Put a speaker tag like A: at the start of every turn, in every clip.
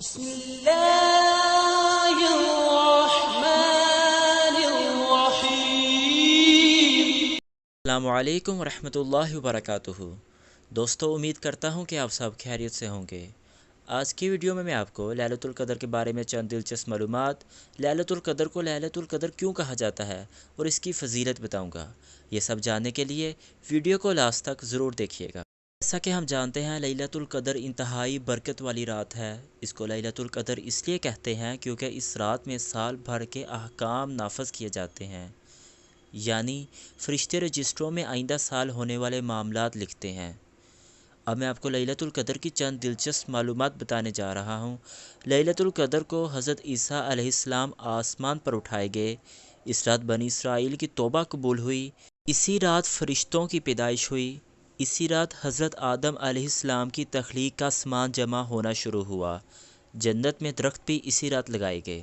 A: بسم الله الرحمن الرحیم۔
B: السلام علیکم ورحمۃ اللہ وبرکاتہ۔ دوستو، امید کرتا ہوں کہ آپ سب خیریت سے ہوں گے۔ آج کی ویڈیو میں آپ کو لیلۃ القدر کے بارے میں چند دلچسپ معلومات، لیلۃ القدر کو لیلۃ القدر کیوں کہا جاتا ہے اور اس کی فضیلت بتاؤں گا۔ یہ سب جاننے کے لیے ویڈیو کو لاسٹ تک ضرور دیکھیے گا۔ جیسا کہ ہم جانتے ہیں، لیلۃ القدر انتہائی برکت والی رات ہے۔ اس کو لیلۃ القدر اس لیے کہتے ہیں کیونکہ اس رات میں سال بھر کے احکام نافذ کیے جاتے ہیں، یعنی فرشتے رجسٹروں میں آئندہ سال ہونے والے معاملات لکھتے ہیں۔ اب میں آپ کو لیلۃ القدر کی چند دلچسپ معلومات بتانے جا رہا ہوں۔ لیلۃ القدر کو حضرت عیسیٰ علیہ السلام آسمان پر اٹھائے گئے۔ اس رات بنی اسرائیل کی توبہ قبول ہوئی۔ اسی رات فرشتوں کی پیدائش ہوئی۔ اسی رات حضرت آدم علیہ السلام کی تخلیق کا سامان جمع ہونا شروع ہوا۔ جنت میں درخت بھی اسی رات لگائے گئے۔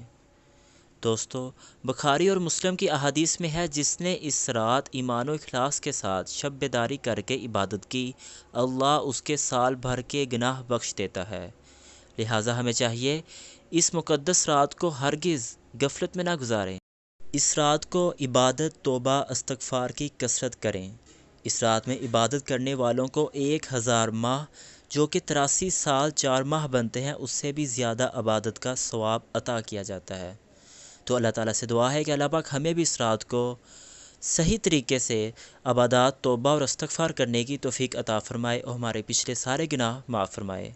B: دوستو، بخاری اور مسلم کی احادیث میں ہے، جس نے اس رات ایمان و اخلاص کے ساتھ شب بیداری کر کے عبادت کی، اللہ اس کے سال بھر کے گناہ بخش دیتا ہے۔ لہٰذا ہمیں چاہیے اس مقدس رات کو ہرگز غفلت میں نہ گزاریں۔ اس رات کو عبادت، توبہ، استغفار کی کثرت کریں۔ اس رات میں عبادت کرنے والوں کو 1000 ماہ، جو کہ 83 سال 4 ماہ بنتے ہیں، اس سے بھی زیادہ عبادت کا ثواب عطا کیا جاتا ہے۔ تو اللہ تعالیٰ سے دعا ہے کہ اللہ پاک ہمیں بھی اس رات کو صحیح طریقے سے عبادات، توبہ اور استغفار کرنے کی توفیق عطا فرمائے اور ہمارے پچھلے سارے گناہ معاف فرمائے۔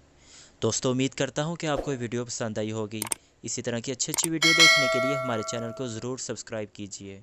B: دوستو، امید کرتا ہوں کہ آپ کو یہ ویڈیو پسند آئی ہوگی۔ اسی طرح کی اچھی ویڈیو دیکھنے کے لیے ہمارے چینل کو ضرور سبسکرائب کیجیے۔